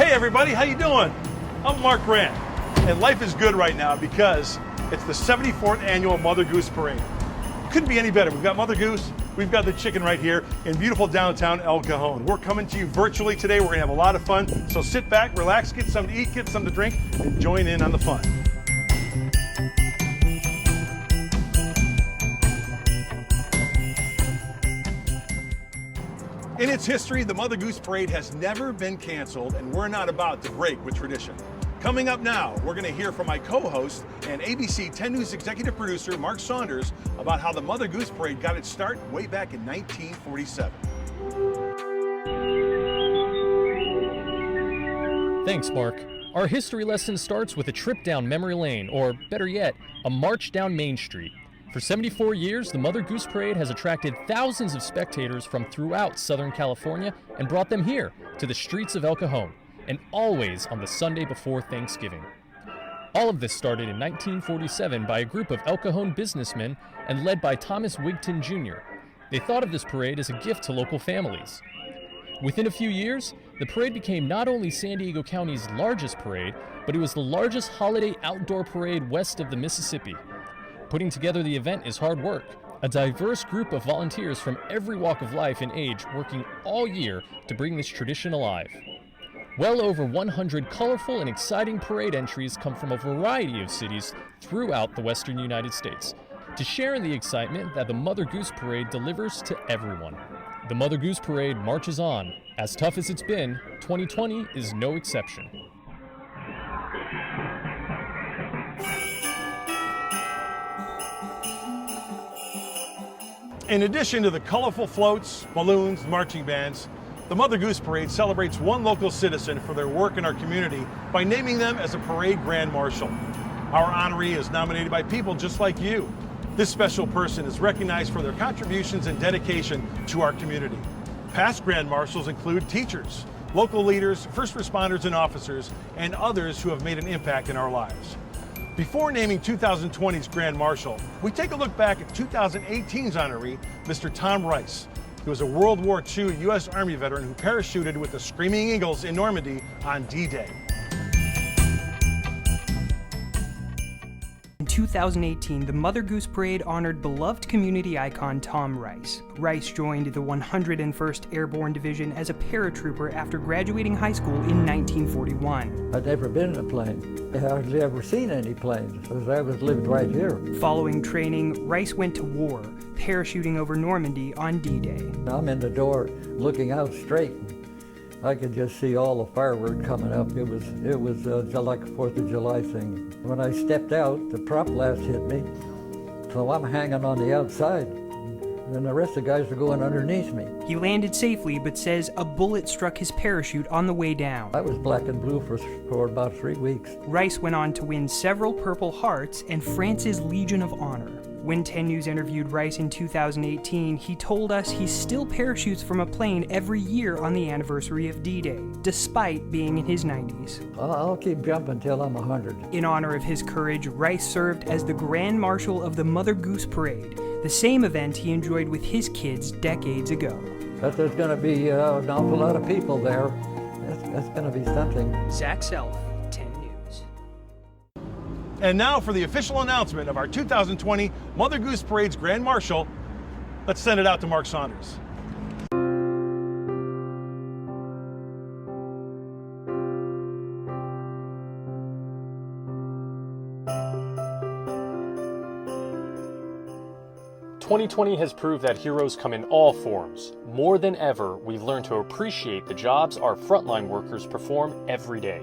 Hey everybody, how you doing? I'm Mark Grant, and life is good right now because it's the 74th annual Mother Goose Parade. Couldn't be any better. We've got Mother Goose, we've got the chicken right here in beautiful downtown El Cajon. We're coming to you virtually today. We're gonna have a lot of fun, so sit back, relax, get something to eat, get something to drink, and join in on the fun. In its history, the Mother Goose Parade has never been canceled, and we're not about to break with tradition. Coming up now, we're going to hear from my co-host and ABC 10 News executive producer, Mark Saunders, about how the Mother Goose Parade got its start way back in 1947. Thanks, Mark. Our history lesson starts with a trip down memory lane, or better yet, a march down Main Street. For 74 years, the Mother Goose Parade has attracted thousands of spectators from throughout Southern California and brought them here to the streets of El Cajon, and always on the Sunday before Thanksgiving. All of this started in 1947 by a group of El Cajon businessmen and led by Thomas Wigton Jr. They thought of this parade as a gift to local families. Within a few years, the parade became not only San Diego County's largest parade, but it was the largest holiday outdoor parade west of the Mississippi. Putting together the event is hard work. A diverse group of volunteers from every walk of life and age working all year to bring this tradition alive. Well over 100 colorful and exciting parade entries come from a variety of cities throughout the western United States to share in the excitement that the Mother Goose Parade delivers to everyone. The Mother Goose Parade marches on. As tough as it's been, 2020 is no exception. In addition to the colorful floats, balloons, marching bands, the Mother Goose Parade celebrates one local citizen for their work in our community by naming them as a parade grand marshal. Our honoree is nominated by people just like you. This special person is recognized for their contributions and dedication to our community. Past grand marshals include teachers, local leaders, first responders and officers, and others who have made an impact in our lives. Before naming 2020's Grand Marshal, we take a look back at 2018's honoree, Mr. Tom Rice. He was a World War II U.S. Army veteran who parachuted with the Screaming Eagles in Normandy on D-Day. In 2018, the Mother Goose Parade honored beloved community icon Tom Rice. Rice joined the 101st Airborne Division as a paratrooper after graduating high school in 1941. I'd never been in a plane. I hardly ever seen any planes, because I lived right here. Following training, Rice went to war, parachuting over Normandy on D-Day. I'm in the door looking out straight. I could just see all the fireworks coming up. It was like a 4th of July thing. When I stepped out, the prop blast hit me, so I'm hanging on the outside, and the rest of the guys are going underneath me. He landed safely, but says a bullet struck his parachute on the way down. I was black and blue for about 3 weeks. Rice went on to win several Purple Hearts and France's Legion of Honor. When 10 News interviewed Rice in 2018, he told us he still parachutes from a plane every year on the anniversary of D-Day, despite being in his 90s. I'll keep jumping till I'm 100. In honor of his courage, Rice served as the Grand Marshal of the Mother Goose Parade, the same event he enjoyed with his kids decades ago. But there's going to be an awful lot of people there. That's going to be something. Zach Self, 10 News. And now for the official announcement of our 2020 Mother Goose Parade's Grand Marshal. Let's send it out to Mark Saunders. "2020 has proved that heroes come in all forms. More than ever, we've learned to appreciate the jobs our frontline workers perform every day.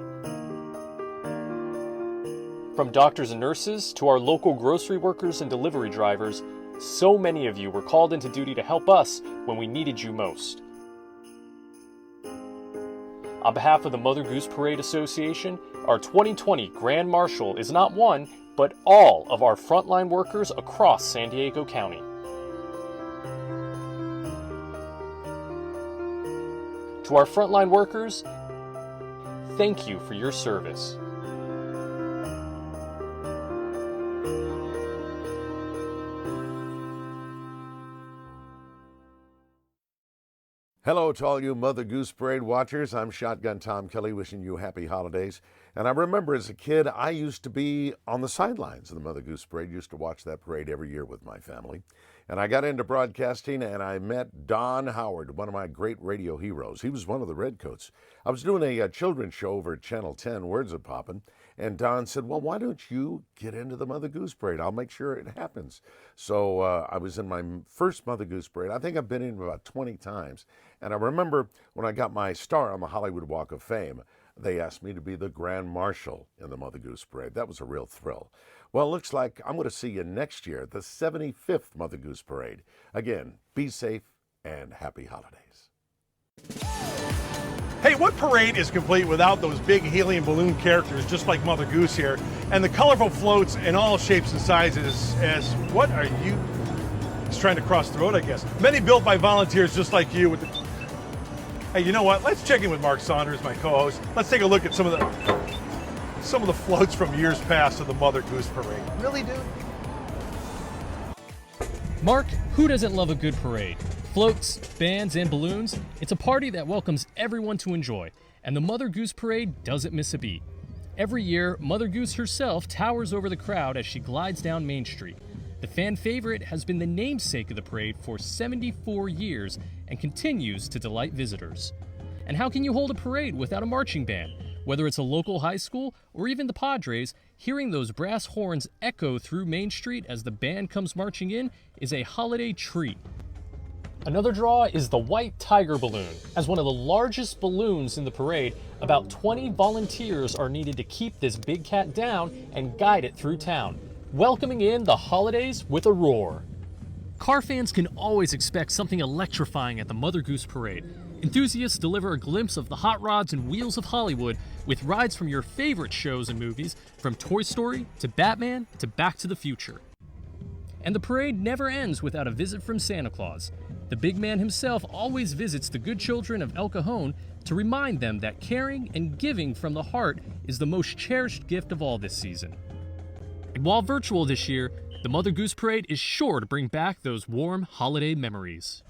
From doctors and nurses to our local grocery workers and delivery drivers, so many of you were called into duty to help us when we needed you most. On behalf of the Mother Goose Parade Association, our 2020 Grand Marshal is not one, but all of our frontline workers across San Diego County. To our frontline workers, thank you for your service. Hello to all you Mother Goose Parade watchers. I'm Shotgun Tom Kelly wishing you happy holidays. And I remember as a kid, I used to be on the sidelines of the Mother Goose Parade, used to watch that parade every year with my family. And I got into broadcasting and I met Don Howard, one of my great radio heroes. He was one of the Redcoats. I was doing a children's show over at Channel 10, Words of Poppin', and Don said, well, why don't you get into the Mother Goose Parade? I'll make sure it happens. So I was in my first Mother Goose Parade. I think I've been in about 20 times. And I remember when I got my star on the Hollywood Walk of Fame, they asked me to be the Grand Marshal in the Mother Goose Parade. That was a real thrill. Well, it looks like I'm going to see you next year at the 75th Mother Goose Parade. Again, be safe and happy holidays. Hey, what parade is complete without those big helium balloon characters just like Mother Goose here, and the colorful floats in all shapes and sizes as what are you? He's trying to cross the road, I guess. Many built by volunteers just like you with the... Hey, you know what? Let's check in with Mark Saunders, my co-host. Let's take a look at some of the floats from years past of the Mother Goose Parade. Really, dude? Mark, who doesn't love a good parade? Floats, bands, and balloons, it's a party that welcomes everyone to enjoy, and the Mother Goose Parade doesn't miss a beat. Every year, Mother Goose herself towers over the crowd as she glides down Main Street. The fan favorite has been the namesake of the parade for 74 years and continues to delight visitors. And how can you hold a parade without a marching band? Whether it's a local high school or even the Padres, hearing those brass horns echo through Main Street as the band comes marching in is a holiday treat. Another draw is the White Tiger Balloon. As one of the largest balloons in the parade, about 20 volunteers are needed to keep this big cat down and guide it through town, welcoming in the holidays with a roar. Car fans can always expect something electrifying at the Mother Goose Parade. Enthusiasts deliver a glimpse of the hot rods and wheels of Hollywood with rides from your favorite shows and movies, from Toy Story to Batman to Back to the Future. And the parade never ends without a visit from Santa Claus. The big man himself always visits the good children of El Cajon to remind them that caring and giving from the heart is the most cherished gift of all this season. And while virtual this year, the Mother Goose Parade is sure to bring back those warm holiday memories.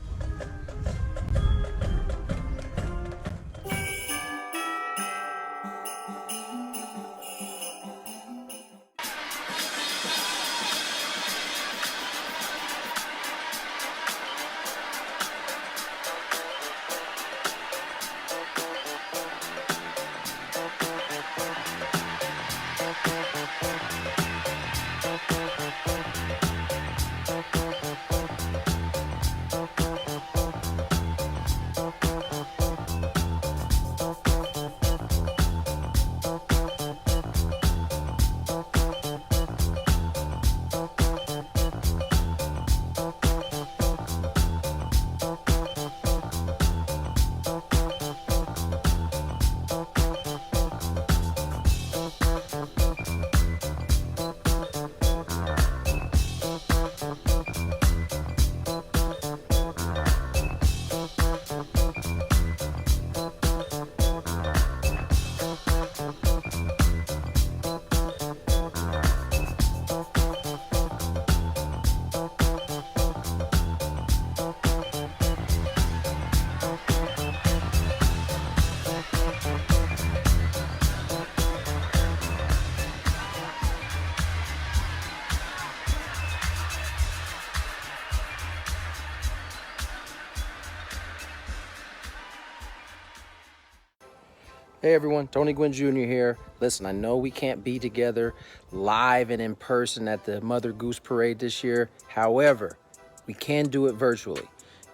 Hey everyone, Tony Gwynn Jr. here. Listen, I know we can't be together live and in person at the Mother Goose Parade this year. However, we can do it virtually.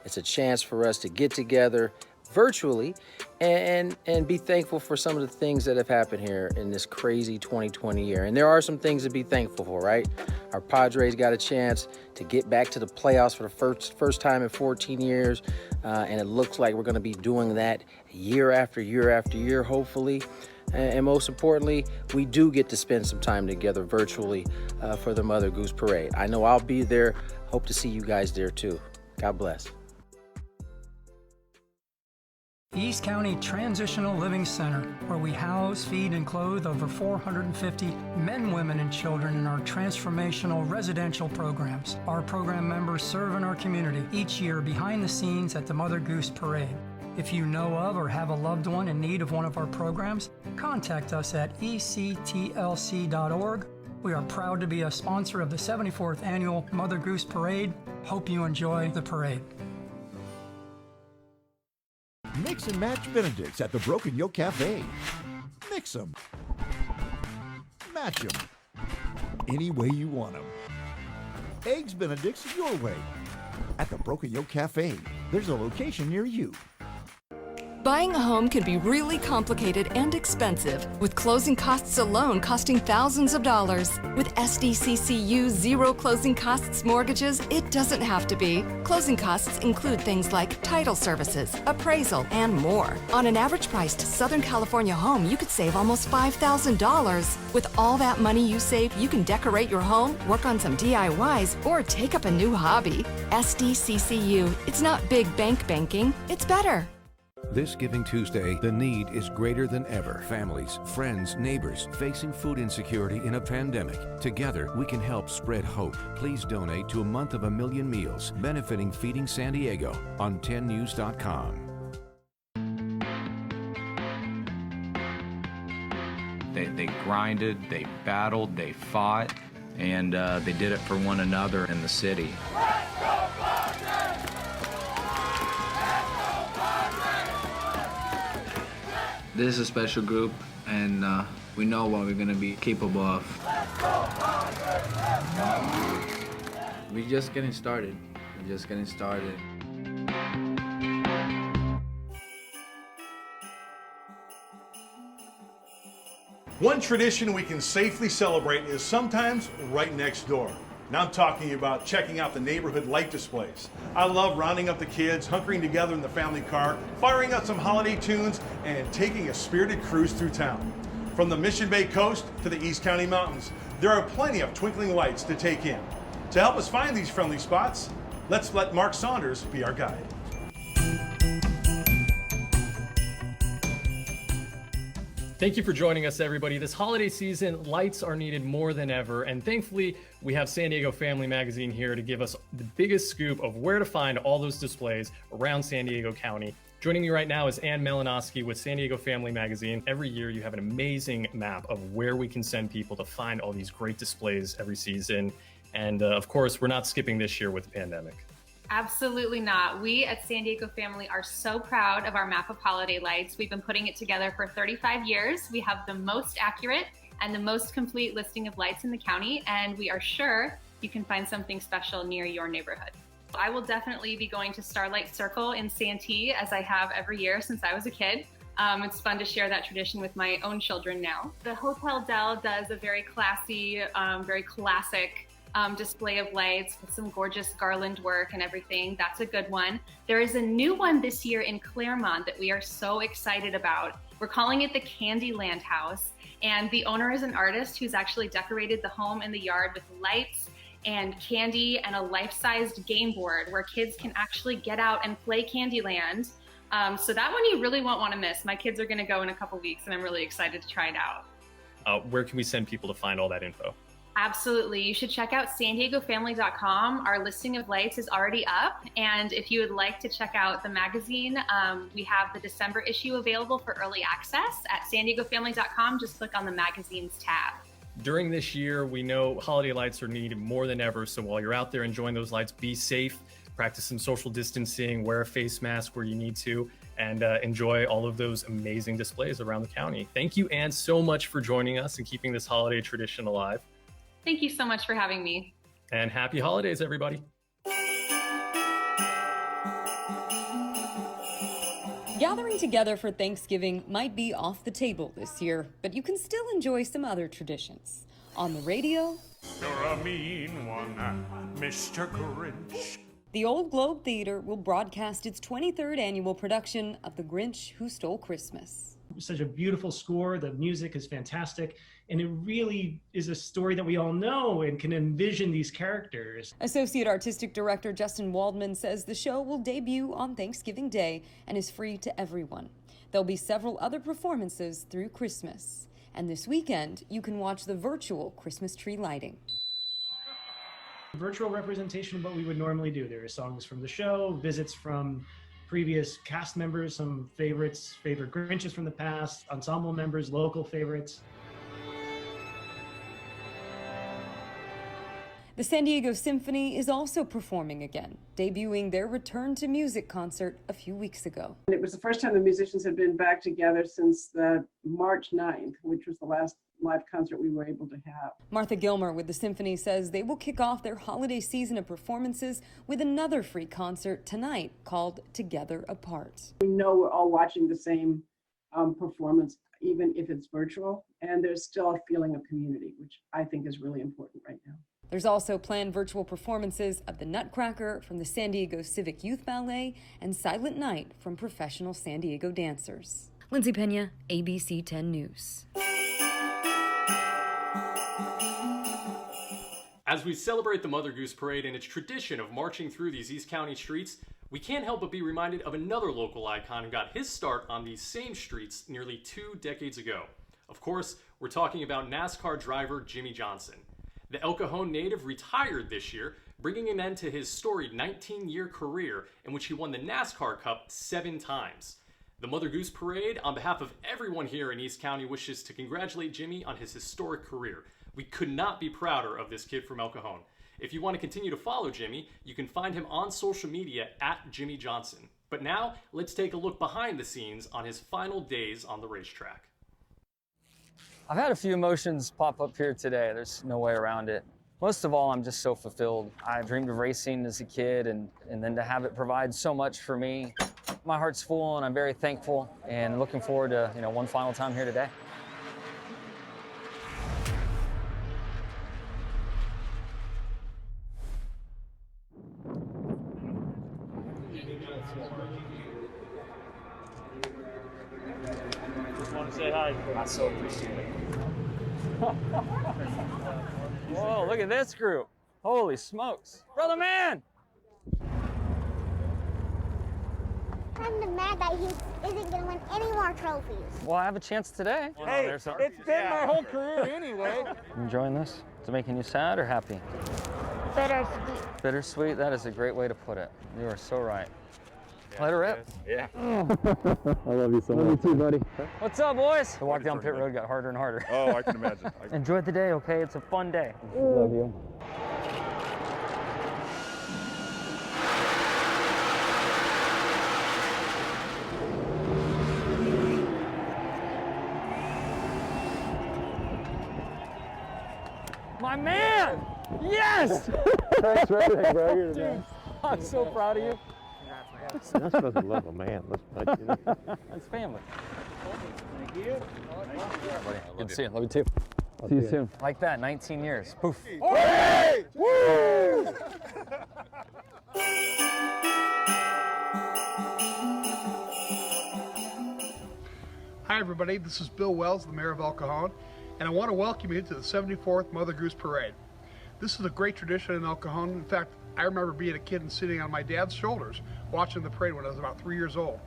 It's a chance for us to get together virtually and be thankful for some of the things that have happened here in this crazy 2020 year. And there are some things to be thankful for, right? Our Padres got a chance to get back to the playoffs for the first time in 14 years. And it looks like we're going to be doing that year after year after year, hopefully. And most importantly, we do get to spend some time together virtually for the Mother Goose Parade. I know I'll be there. Hope to see you guys there too. God bless. East County Transitional Living Center, where we house, feed, and clothe over 450 men, women, and children in our transformational residential programs. Our program members serve in our community each year behind the scenes at the Mother Goose Parade. If you know of or have a loved one in need of one of our programs, contact us at ectlc.org. We are proud to be a sponsor of the 74th Annual Mother Goose Parade. Hope you enjoy the parade. Mix and match Benedicts at the Broken Yoke Cafe. Mix them. Match them. Any way you want them. Eggs Benedicts your way. At the Broken Yoke Cafe. There's a location near you. Buying a home can be really complicated and expensive, with closing costs alone costing thousands of dollars. With SDCCU zero closing costs mortgages, it doesn't have to be. Closing costs include things like title services, appraisal, and more. On an average priced Southern California home, you could save almost $5,000. With all that money you save, you can decorate your home, work on some DIYs, or take up a new hobby. SDCCU, it's not big bank banking, it's better. This Giving Tuesday, the need is greater than ever. Families, friends, neighbors facing food insecurity in a pandemic. Together, we can help spread hope. Please donate to a month of 1 million meals, benefiting Feeding San Diego on 10news.com. They grinded, they battled, they fought, and they did it for one another in the city. This is a special group, and we know what we're going to be capable of. We're just getting started. We're just getting started. One tradition we can safely celebrate is sometimes right next door. Now I'm talking about checking out the neighborhood light displays. I love rounding up the kids, hunkering together in the family car, firing up some holiday tunes, and taking a spirited cruise through town. From the Mission Bay coast to the East County mountains, there are plenty of twinkling lights to take in. To help us find these friendly spots, let's let Mark Saunders be our guide. Thank you for joining us, everybody. This holiday season, lights are needed more than ever, and thankfully, we have San Diego Family Magazine here to give us the biggest scoop of where to find all those displays around San Diego County. Joining me right now is Ann Melanowski with San Diego Family Magazine. Every year, you have an amazing map of where we can send people to find all these great displays every season. And of course, we're not skipping this year with the pandemic. Absolutely not. We at San Diego Family are so proud of our map of holiday lights. We've been putting it together for 35 years. We have the most accurate and the most complete listing of lights in the county, and we are sure you can find something special near your neighborhood. I will definitely be going to Starlight Circle in Santee, as I have every year since I was a kid. It's fun to share that tradition with my own children now. The Hotel Del does a very classy, very classic display of lights with some gorgeous garland work and everything. That's a good one. There is a new one this year in Claremont that we are so excited about. We're calling it the Candyland House, and the owner is an artist who's actually decorated the home and the yard with lights and candy and a life-sized game board where kids can actually get out and play Candyland. So that one you really won't want to miss. My kids are going to go in a couple weeks, and I'm really excited to try it out. Where can we send people to find all that info? Absolutely. You should check out sandiegofamily.com. Our listing of lights is already up. And if you would like to check out the magazine, we have the December issue available for early access at sandiegofamily.com. Just click on the magazines tab. During this year, we know holiday lights are needed more than ever. So while you're out there enjoying those lights, be safe, practice some social distancing, wear a face mask where you need to, and enjoy all of those amazing displays around the county. Thank you, Ann, so much for joining us and keeping this holiday tradition alive. Thank you so much for having me. And happy holidays, everybody. Gathering together for Thanksgiving might be off the table this year, but you can still enjoy some other traditions. On the radio, you're a mean one, Mr. Grinch. The Old Globe Theater will broadcast its 23rd annual production of The Grinch Who Stole Christmas. Such a beautiful score, the music is fantastic, and it really is a story that we all know and can envision these characters. Associate Artistic Director Justin Waldman says the show will debut on Thanksgiving Day and is free to everyone. There'll be several other performances through Christmas. And this weekend, you can watch the virtual Christmas tree lighting. Virtual representation of what we would normally do. There are songs from the show, visits from previous cast members, some favorites, favorite Grinches from the past, ensemble members, local favorites. The San Diego Symphony is also performing again, debuting their Return to Music concert a few weeks ago. It was the first time the musicians had been back together since the March 9th, which was the last live concert we were able to have. Martha Gilmer with the Symphony says they will kick off their holiday season of performances with another free concert tonight called Together Apart. We know we're all watching the same performance, even if it's virtual, and there's still a feeling of community, which I think is really important right now. There's also planned virtual performances of The Nutcracker from the San Diego Civic Youth Ballet and Silent Night from professional San Diego dancers. Lindsay Pena, ABC 10 News. As we celebrate the Mother Goose Parade and its tradition of marching through these East County streets, we can't help but be reminded of another local icon who got his start on these same streets nearly 2 decades ago. Of course, we're talking about NASCAR driver Jimmie Johnson. The El Cajon native retired this year, bringing an end to his storied 19-year career in which he won the NASCAR Cup 7 times. The Mother Goose Parade, on behalf of everyone here in East County, wishes to congratulate Jimmie on his historic career. We could not be prouder of this kid from El Cajon. If you want to continue to follow Jimmie, you can find him on social media at Jimmie Johnson. But now, let's take a look behind the scenes on his final days on the racetrack. I've had a few emotions pop up here today. There's no way around it. Most of all, I'm just so fulfilled. I dreamed of racing as a kid, and then to have it provide so much for me. My heart's full, and I'm very thankful, and looking forward to one final time here today. Just want to say hi. I so appreciate it. Whoa, look at this group. Holy smokes. Brother man! I'm mad that he isn't going to win any more trophies. Well, I have a chance today. Hey, it's been my whole career anyway. Enjoying this? Is it making you sad or happy? Bittersweet. Bittersweet? That is a great way to put it. You are so right. Let her rip. Yeah. I love you so much. Love you too, buddy. What's up, boys? The walk down pit road got harder and harder. Oh, I can imagine. Enjoy the day, okay? It's a fun day. Love you. My man! Yes! Thanks for everything, bro. You're the Dude, best. I'm so proud of you. You're not supposed to love a man. That's family. Thank you. Good to see you. Love you too. See you soon. Like that, 19 years. Poof. Hey! Woo! Hi everybody, this is Bill Wells, the Mayor of El Cajon, and I want to welcome you to the 74th Mother Goose Parade. This is a great tradition in El Cajon. In fact, I remember being a kid and sitting on my dad's shoulders watching the parade when I was about 3 years old.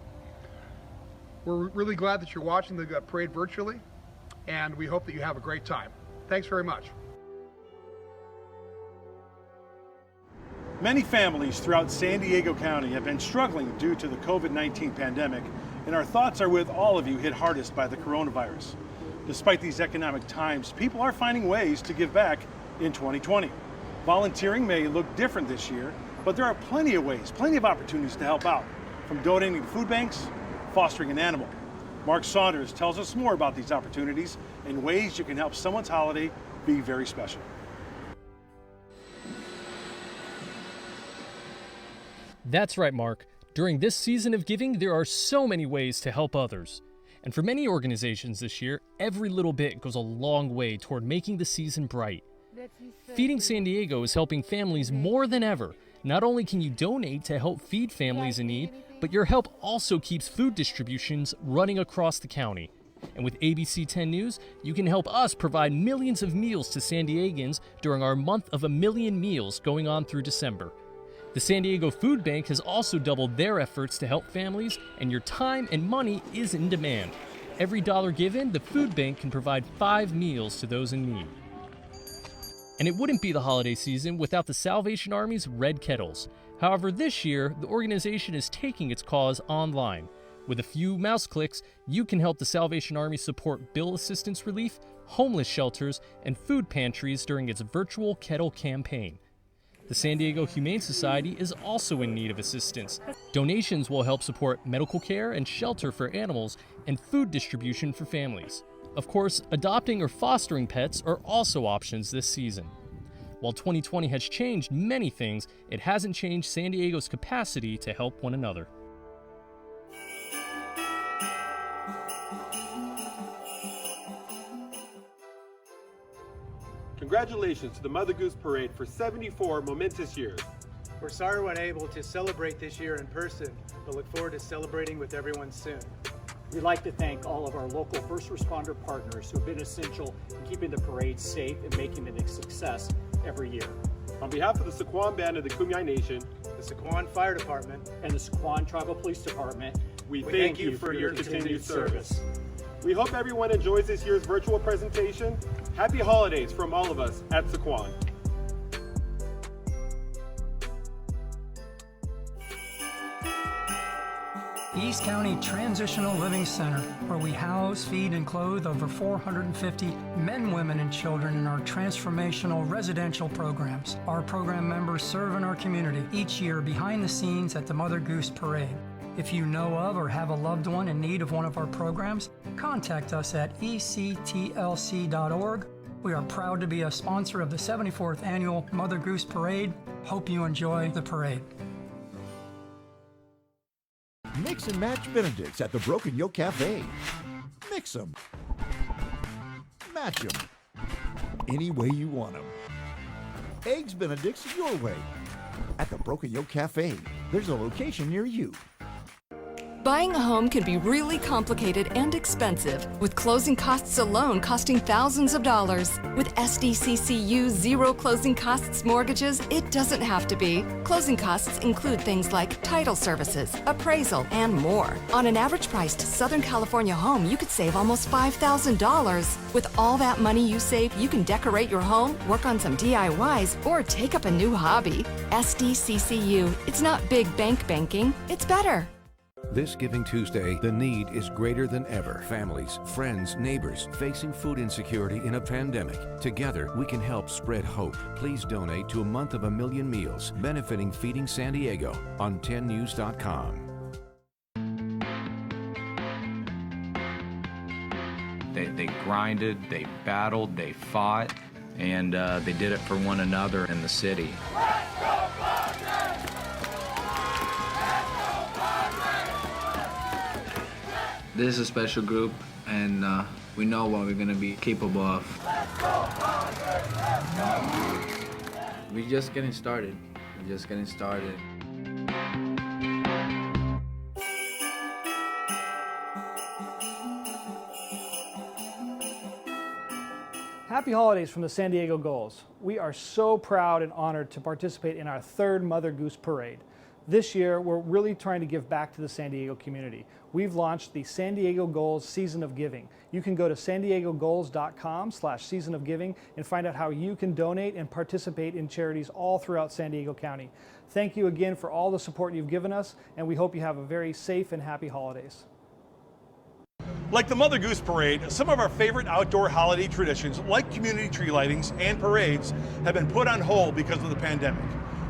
We're really glad that you're watching the parade virtually, and we hope that you have a great time. Thanks very much. Many families throughout San Diego County have been struggling due to the COVID-19 pandemic, and our thoughts are with all of you hit hardest by the coronavirus. Despite these economic times, people are finding ways to give back in 2020. Volunteering may look different this year, but there are plenty of ways, plenty of opportunities to help out, from donating to food banks, fostering an animal. Mark Saunders tells us more about these opportunities and ways you can help someone's holiday be very special. That's right, Mark. During this season of giving, there are so many ways to help others. And for many organizations this year, every little bit goes a long way toward making the season bright. Feeding San Diego is helping families more than ever. Not only can you donate to help feed families in need, but your help also keeps food distributions running across the county. And with ABC 10 News, you can help us provide millions of meals to San Diegans during our month of 1 million meals going on through December. The San Diego Food Bank has also doubled their efforts to help families, and your time and money is in demand. Every dollar given, the food bank can provide 5 meals to those in need. And it wouldn't be the holiday season without the Salvation Army's Red Kettles. However, this year, the organization is taking its cause online. With a few mouse clicks, you can help the Salvation Army support bill assistance relief, homeless shelters, and food pantries during its virtual kettle campaign. The San Diego Humane Society is also in need of assistance. Donations will help support medical care and shelter for animals and food distribution for families. Of course, adopting or fostering pets are also options this season. While 2020 has changed many things, it hasn't changed San Diego's capacity to help one another. Congratulations to the Mother Goose Parade for 74 momentous years. We're sorry we're unable to celebrate this year in person, but look forward to celebrating with everyone soon. We'd like to thank all of our local first responder partners who have been essential in keeping the parade safe and making it a success every year. On behalf of the Sequan Band of the Kumeyaay Nation, the Sequan Fire Department, and the Sequan Tribal Police Department, we thank you for your continued service. We hope everyone enjoys this year's virtual presentation. Happy holidays from all of us at Sequan. East County Transitional Living Center, where we house, feed, and clothe over 450 men, women, and children in our transformational residential programs. Our program members serve in our community each year behind the scenes at the Mother Goose Parade. If you know of or have a loved one in need of one of our programs, contact us at ectlc.org. We are proud to be a sponsor of the 74th Annual Mother Goose Parade. Hope you enjoy the parade. Mix and match Benedicts at the Broken Yoke Cafe. Mix them. Match them. Any way you want them. Eggs Benedicts your way. At the Broken Yoke Cafe. There's a location near you. Buying a home can be really complicated and expensive, with closing costs alone costing thousands of dollars. With SDCCU zero closing costs mortgages, it doesn't have to be. Closing costs include things like title services, appraisal, and more. On an average-priced Southern California home, you could save almost $5,000. With all that money you save, you can decorate your home, work on some DIYs, or take up a new hobby. SDCCU, it's not big bank banking, it's better. This Giving Tuesday, the need is greater than ever. Families, friends, neighbors facing food insecurity in a pandemic. Together, we can help spread hope. Please donate to a month of 1 million meals, benefiting Feeding San Diego on 10news.com. They grinded, they battled, they fought, and they did it for one another in the city. This is a special group, and we know what we're going to be capable of. We're just getting started. Happy holidays from the San Diego Gulls. We are so proud and honored to participate in our 3rd Mother Goose Parade. This year, we're really trying to give back to the San Diego community. We've launched the San Diego Gulls Season of Giving. You can go to sandiegogulls.com/season of giving and find out how you can donate and participate in charities all throughout San Diego County. Thank you again for all the support you've given us, and we hope you have a very safe and happy holidays. Like the Mother Goose Parade, some of our favorite outdoor holiday traditions, like community tree lightings and parades, have been put on hold because of the pandemic.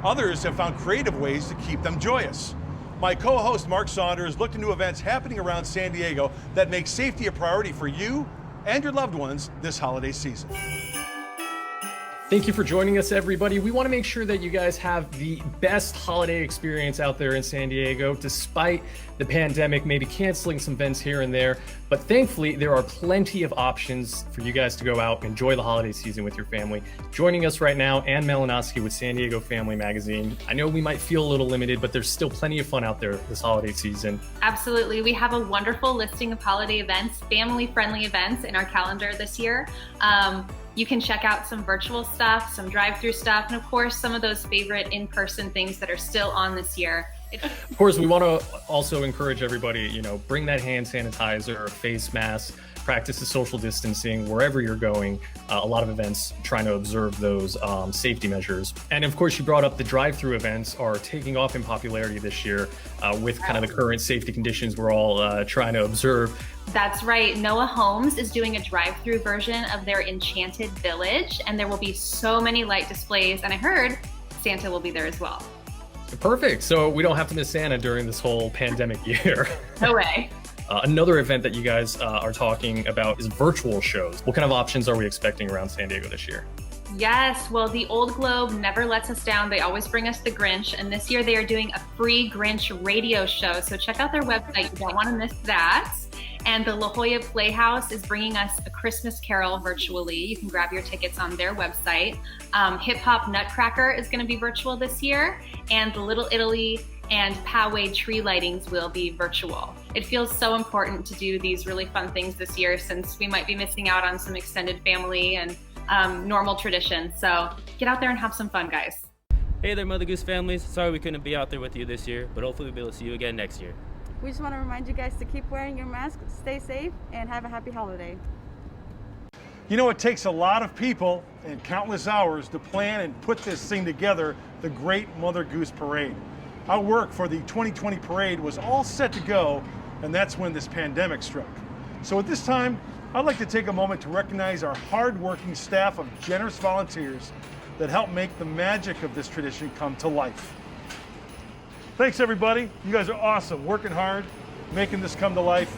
Others have found creative ways to keep them joyous. My co-host Mark Saunders looked into events happening around San Diego that make safety a priority for you and your loved ones this holiday season. Thank you for joining us, everybody. We want to make sure that you guys have the best holiday experience out there in San Diego, despite the pandemic maybe canceling some events here and there. But thankfully, there are plenty of options for you guys to go out and enjoy the holiday season with your family. Joining us right now, Ann Malinowski with San Diego Family Magazine. I know we might feel a little limited, but there's still plenty of fun out there this holiday season. Absolutely. We have a wonderful listing of holiday events, family-friendly events in our calendar this year. You can check out some virtual stuff, some drive-through stuff, and of course, some of those favorite in-person things that are still on this year. Of course, we want to also encourage everybody, bring that hand sanitizer or face mask. practice the social distancing wherever you're going. A lot of events trying to observe those safety measures. And of course, you brought up the drive-through events are taking off in popularity this year with kind of the current safety conditions we're all trying to observe. That's right. Noah Homes is doing a drive-through version of their Enchanted Village, and there will be so many light displays, and I heard Santa will be there as well. Perfect. So we don't have to miss Santa during this whole pandemic year. No way. Another event that you guys are talking about is virtual shows. What kind of options are we expecting around San Diego this year? Yes, well, the Old Globe never lets us down. They always bring us the Grinch, and this year they are doing a free Grinch radio show. So check out their website. You don't want to miss that. And the La Jolla Playhouse is bringing us a Christmas Carol virtually. You can grab your tickets on their website. Hip Hop Nutcracker is going to be virtual this year, and the Little Italy and Poway tree lightings will be virtual. It feels so important to do these really fun things this year since we might be missing out on some extended family and normal traditions. So get out there and have some fun, guys. Hey there, Mother Goose families. Sorry we couldn't be out there with you this year, but hopefully we'll be able to see you again next year. We just want to remind you guys to keep wearing your mask, stay safe, and have a happy holiday. You know, it takes a lot of people and countless hours to plan and put this thing together, the Great Mother Goose Parade. Our work for the 2020 parade was all set to go, and that's when this pandemic struck. So at this time, I'd like to take a moment to recognize our hard-working staff of generous volunteers that help make the magic of this tradition come to life. Thanks, everybody. You guys are awesome, working hard, making this come to life.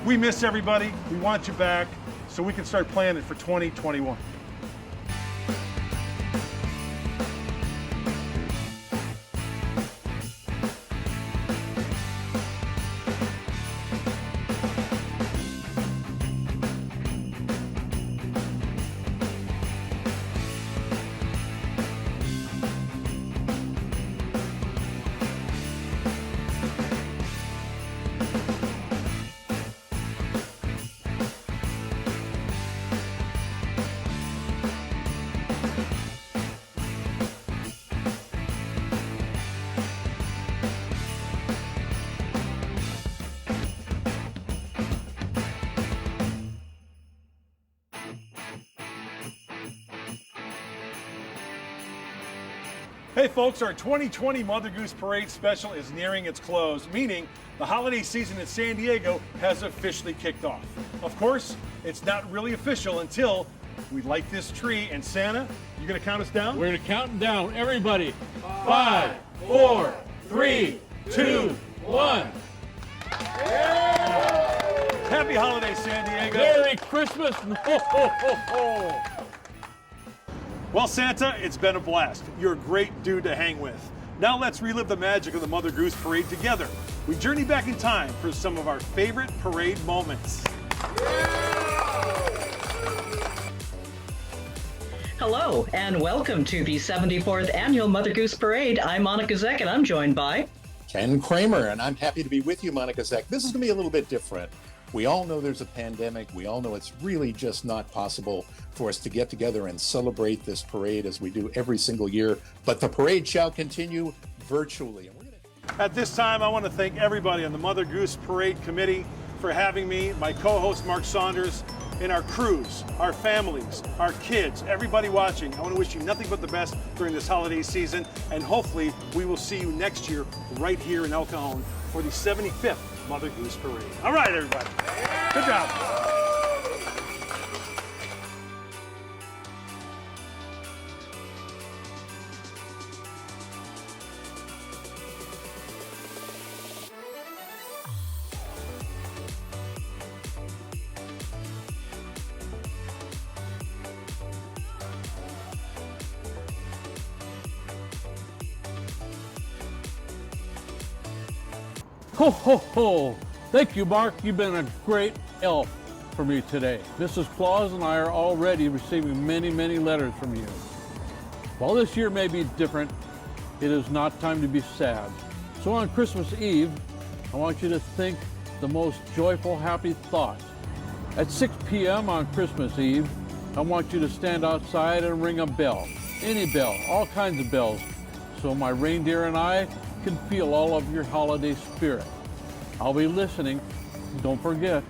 We miss everybody. We want you back so we can start planning for 2021. Hey folks, our 2020 Mother Goose Parade special is nearing its close, meaning the holiday season in San Diego has officially kicked off. Of course, it's not really official until we light this tree. And Santa, you gonna count us down? We're gonna count them down. Everybody. 5, 4, 3, 2, 1. Happy holidays, San Diego. Merry Christmas. Ho, ho, ho, ho. Well, Santa, it's been a blast. You're a great dude to hang with. Now let's relive the magic of the Mother Goose Parade together. We journey back in time for some of our favorite parade moments. Hello, and welcome to the 74th Annual Mother Goose Parade. I'm Monica Zeck, and I'm joined by Ken Kramer, and I'm happy to be with you, Monica Zeck. This is going to be a little bit different. We all know there's a pandemic. We all know it's really just not possible for us to get together and celebrate this parade as we do every single year. But the parade shall continue virtually. At this time, I want to thank everybody on the Mother Goose Parade Committee for having me, my co-host Mark Saunders, and our crews, our families, our kids, everybody watching. I want to wish you nothing but the best during this holiday season, and hopefully we will see you next year right here in El Cajon for the 75th Mother Goose Parade. All right, everybody. Good job. Ho, ho, ho. Thank you, Mark. You've been a great elf for me today. Mrs. Claus and I are already receiving many, many letters from you. While this year may be different, it is not time to be sad. So on Christmas Eve, I want you to think the most joyful, happy thoughts. At 6 p.m. on Christmas Eve, I want you to stand outside and ring a bell. Any bell, all kinds of bells, so my reindeer and I can feel all of your holiday spirit. I'll be listening. Don't forget.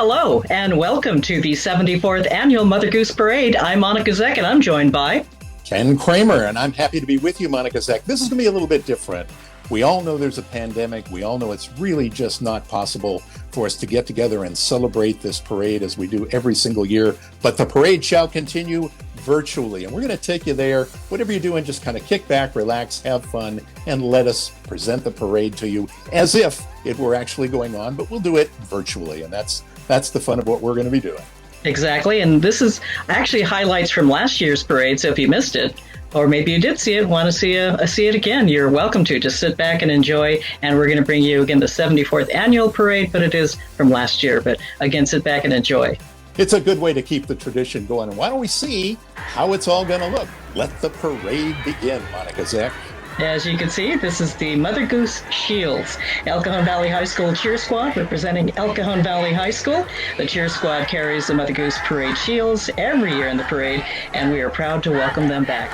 Hello, and welcome to the 74th Annual Mother Goose Parade. I'm Monica Zeck, and I'm joined by Ken Kramer, and I'm happy to be with you, Monica Zeck. This is going to be a little bit different. We all know there's a pandemic. We all know it's really just not possible for us to get together and celebrate this parade as we do every single year. But the parade shall continue virtually, and we're going to take you there. Whatever you're doing, just kind of kick back, relax, have fun, and let us present the parade to you as if it were actually going on, but we'll do it virtually, and that's the fun of what we're going to be doing. Exactly, and this is actually highlights from last year's parade, so if you missed it, or maybe you did see it, want to see it again, you're welcome to. Just sit back and enjoy, and we're going to bring you, again, the 74th Annual Parade, but it is from last year. But again, sit back and enjoy. It's a good way to keep the tradition going. And why don't we see how it's all going to look? Let the parade begin, Monica Zeck. As you can see, this is the Mother Goose Shields, El Cajon Valley High School Cheer Squad representing El Cajon Valley High School. The Cheer Squad carries the Mother Goose Parade Shields every year in the parade, and we are proud to welcome them back.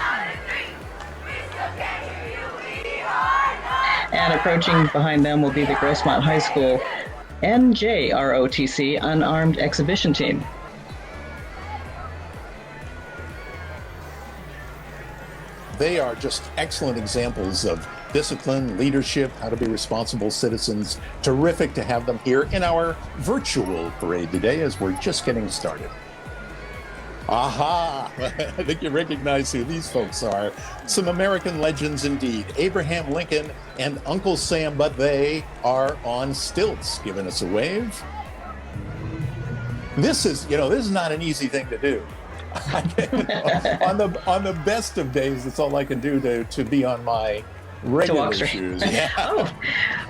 And approaching behind them will be the Grossmont High School NJROTC Unarmed Exhibition Team. They are just excellent examples of discipline, leadership, how to be responsible citizens. Terrific to have them here in our virtual parade today as we're just getting started. Aha! I think you recognize who these folks are. Some American legends indeed. Abraham Lincoln and Uncle Sam, but they are on stilts, giving us a wave. This is not an easy thing to do. On the best of days, it's all I can do to be on my regular shoes. Yeah. Oh,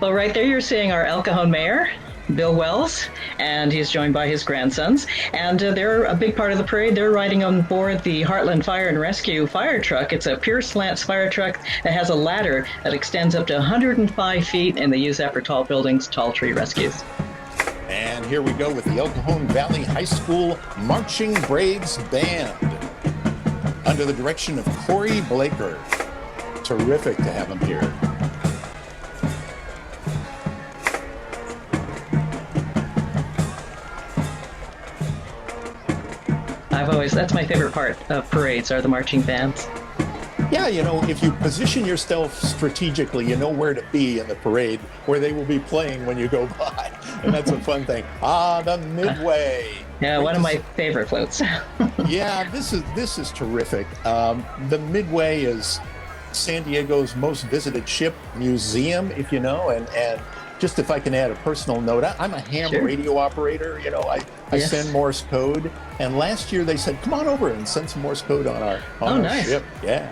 well, right there you're seeing our El Cajon mayor, Bill Wells, and he's joined by his grandsons. And they're a big part of the parade. They're riding on board the Heartland Fire and Rescue fire truck. It's a pure slants fire truck that has a ladder that extends up to 105 feet, and they use that for tall buildings, tall tree rescues. And here we go with the El Cajon Valley High School Marching Braves Band under the direction of Corey Blaker. Terrific to have him here. That's my favorite part of parades are the marching bands. Yeah, if you position yourself strategically, you know where to be in the parade, where they will be playing when you go by. And that's a fun thing. The Midway. Yeah, one of my favorite floats. Yeah, this is terrific. The Midway is San Diego's most visited ship museum, if you know, and just if I can add a personal note, I'm a ham radio operator. I send Morse code, and last year they said, "Come on over and send some Morse code on our ship." Yeah.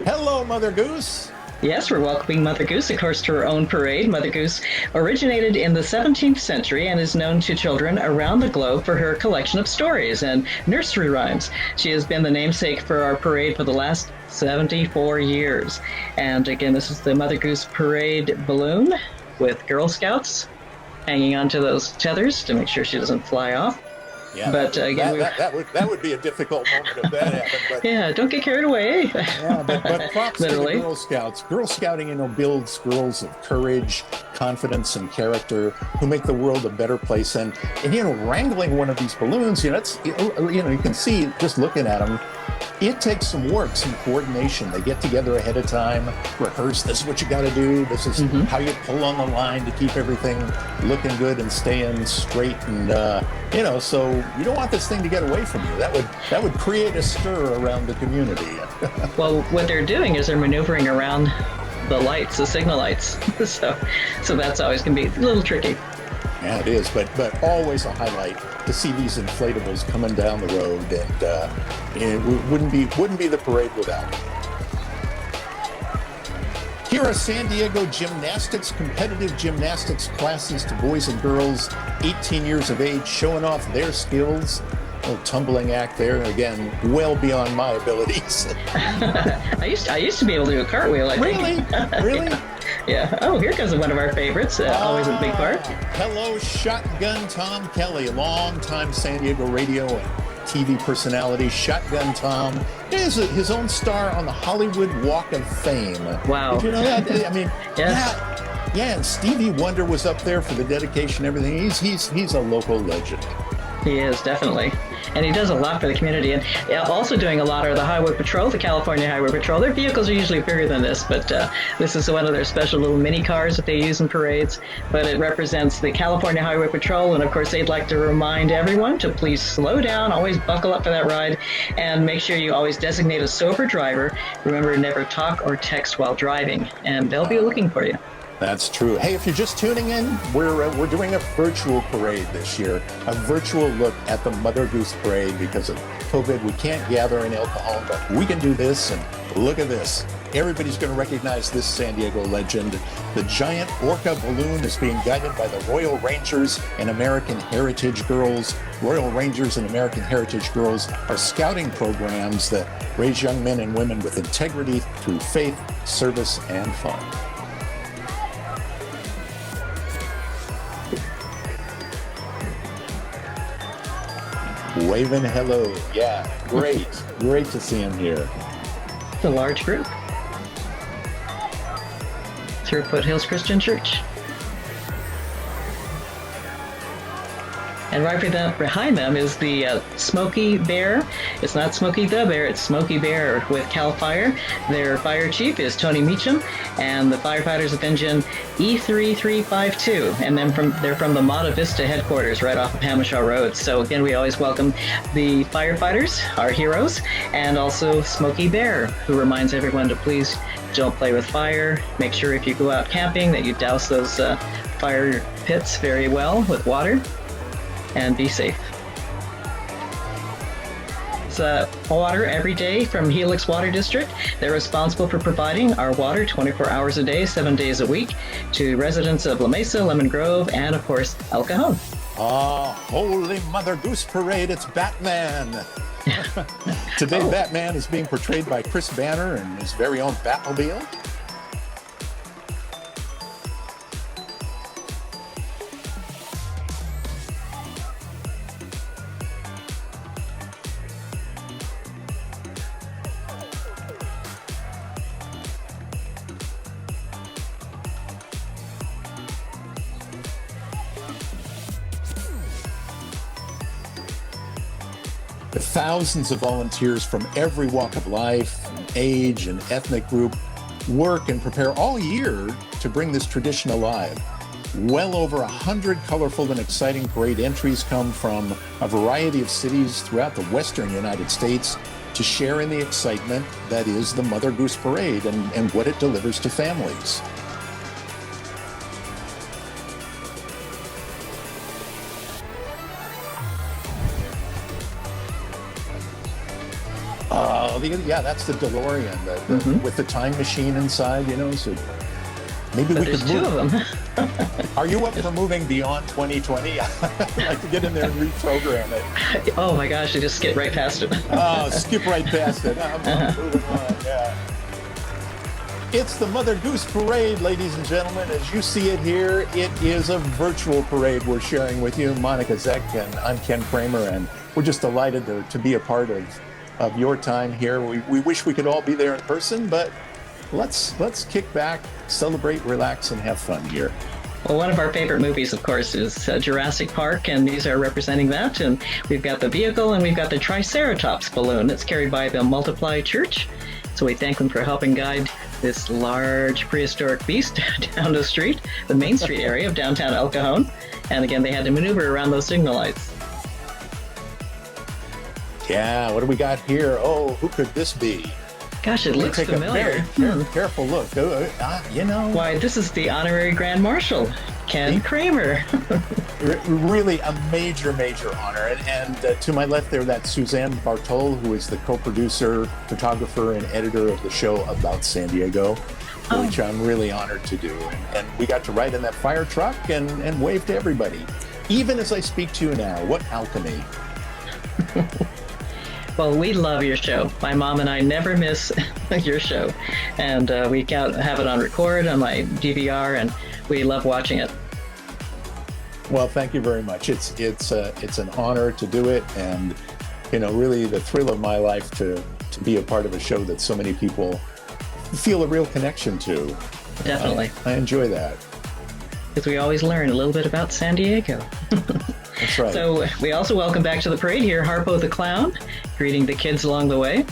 Hello, Mother Goose. Yes, we're welcoming Mother Goose, of course, to her own parade. Mother Goose originated in the 17th century and is known to children around the globe for her collection of stories and nursery rhymes. She has been the namesake for our parade for the last 74 years. And again, this is the Mother Goose Parade balloon with Girl Scouts hanging onto those tethers to make sure she doesn't fly off. Yeah, but again, that would be a difficult moment if that happened. But, yeah, don't get carried away. Yeah, but props to the Girl Scouts. Girl Scouting, builds girls of courage, confidence, and character who make the world a better place. And wrangling one of these balloons, you can see just looking at them, it takes some work, some coordination. They get together ahead of time, rehearse. This is what you got to do. This is how you pull on the line to keep everything looking good and staying straight. And so you don't want this thing to get away from you. That would create a stir around the community. Well, what they're doing is they're maneuvering around the lights, the signal lights. so that's always going to be a little tricky. Yeah, it is, but always a highlight to see these inflatables coming down the road, and it wouldn't be the parade without it. Here are San Diego gymnastics, competitive gymnastics classes to boys and girls 18 years of age, showing off their skills. A little tumbling act there, again, well beyond my abilities. I used to be able to do a cartwheel, I think. Really? Yeah. Oh, here comes one of our favorites. Always a big part. Hello, Shotgun Tom Kelly, longtime San Diego radio and TV personality. Shotgun Tom is his own star on the Hollywood Walk of Fame. Wow. Did you know that? I mean, yes. Yeah, and Stevie Wonder was up there for the dedication, everything. He's a local legend. He is, definitely. And he does a lot for the community. And also doing a lot are the Highway Patrol, the California Highway Patrol. Their vehicles are usually bigger than this, but this is one of their special little mini cars that they use in parades. But it represents the California Highway Patrol. And of course, they'd like to remind everyone to please slow down, always buckle up for that ride, and make sure you always designate a sober driver. Remember, never talk or text while driving, and they'll be looking for you. That's true. Hey, if you're just tuning in, we're doing a virtual parade this year, a virtual look at the Mother Goose Parade. Because of COVID, we can't gather in El Cajon, but we can do this, and look at this. Everybody's going to recognize this San Diego legend. The giant orca balloon is being guided by the Royal Rangers and American Heritage Girls. Royal Rangers and American Heritage Girls are scouting programs that raise young men and women with integrity through faith, service, and fun. Waving hello. Yeah, great. Great to see him here. It's a large group. Through Foothills Christian Church. And right behind them is the Smokey Bear. It's not Smokey the Bear, it's Smokey Bear with CAL FIRE. Their fire chief is Tony Meacham, and the firefighters of engine E3352. And then they're from the Monta Vista headquarters right off of Hamishaw Road. So again, we always welcome the firefighters, our heroes, and also Smokey Bear, who reminds everyone to please don't play with fire. Make sure if you go out camping that you douse those fire pits very well with water. And be safe. It's water every day from Helix Water District. They're responsible for providing our water 24 hours a day, 7 days a week to residents of La Mesa, Lemon Grove, and of course, El Cajon. Holy Mother Goose Parade, it's Batman. Today, Batman is being portrayed by Chris Banner in his very own Batmobile. Thousands of volunteers from every walk of life, age, and ethnic group work and prepare all year to bring this tradition alive. Well over 100 colorful and exciting parade entries come from a variety of cities throughout the western United States to share in the excitement that is the Mother Goose Parade and what it delivers to families. Yeah, that's the DeLorean with the time machine inside, you know, so maybe we could move. Two of them. Are you up for moving beyond 2020? I'd like to get in there and reprogram it. Oh my gosh, I just skipped right past it. Skip right past it. I'm moving on, yeah. It's the Mother Goose Parade, ladies and gentlemen. As you see it here, it is a virtual parade we're sharing with you. Monica Zeck and I'm Ken Kramer, and we're just delighted to be a part of your time here. We wish we could all be there in person, but let's kick back, celebrate, relax, and have fun here. Well, one of our favorite movies, of course, is Jurassic Park, and these are representing that. And we've got the vehicle, and we've got the Triceratops balloon that's carried by the Multiply Church. So we thank them for helping guide this large prehistoric beast down the street, the Main Street area of downtown El Cajon. And again, they had to maneuver around those signal lights. Yeah, what do we got here? Oh, who could this be? Gosh, it looks familiar. Very careful look. You know. Why, this is the honorary Grand Marshal, Ken Kramer. Really a major honor. And to my left there, that's Suzanne Bartol, who is the co-producer, photographer, and editor of the show About San Diego, which I'm really honored to do. And we got to ride in that fire truck and wave to everybody. Even as I speak to you now, what alchemy. Well, we love your show. My mom and I never miss your show. And we have it on record on my DVR, and we love watching it. Well, thank you very much. It's an honor to do it, and really the thrill of my life to be a part of a show that so many people feel a real connection to. Definitely. I enjoy that. because we always learn a little bit about San Diego. That's right. So we also welcome back to the parade here Harpo the Clown, greeting the kids along the way.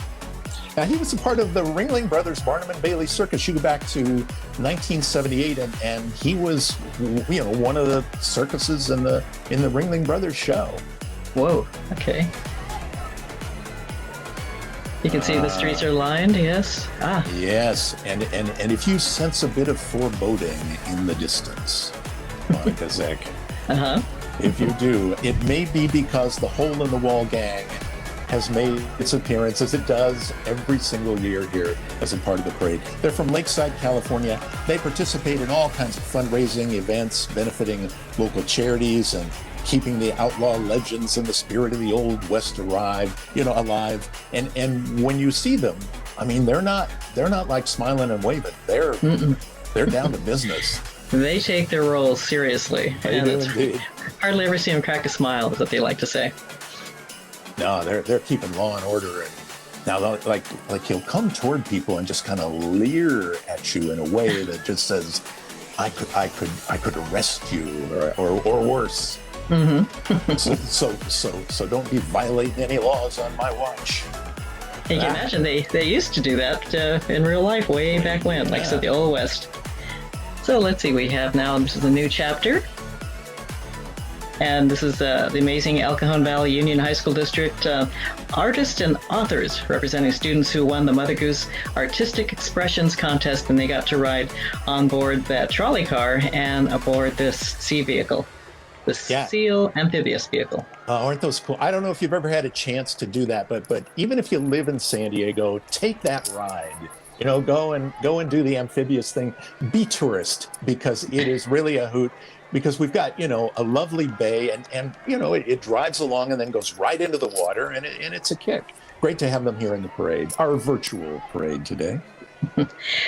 Now, he was a part of the Ringling Brothers Barnum and Bailey Circus. You go back to 1978, and he was, one of the circuses in the Ringling Brothers show. Whoa, okay. You can see the streets are lined, yes. Yes, and if you sense a bit of foreboding in the distance, Monica Zek, if you do, it may be because the Hole in the Wall gang has made its appearance, as it does every single year here as a part of the parade. They're from Lakeside, California. They participate in all kinds of fundraising events benefiting local charities and keeping the outlaw legends and the spirit of the Old West alive. And when you see them, I mean, they're not like smiling and waving. They're down to business. They take their roles seriously. They do indeed. Hardly ever see them crack a smile, is what they like to say. No, they're keeping law and order, and now like he'll come toward people and just kind of leer at you in a way that just says, I could arrest you or worse. So don't be violating any laws on my watch. Can you imagine they used to do that in real life way back when, like I said, the Old West. So let's see, we have now, this is a new chapter. And this is the amazing El Cajon Valley Union High School District artists and authors representing students who won the Mother Goose Artistic Expressions Contest, and they got to ride on board that trolley car and aboard this sea vehicle, the Seal amphibious vehicle. Aren't those cool? I don't know if you've ever had a chance to do that, but even if you live in San Diego, take that ride. Go and do the amphibious thing. Be tourist, because it is really a hoot. Because we've got, a lovely bay, and it drives along and then goes right into the water, and it's a kick. Great to have them here in the parade, our virtual parade today.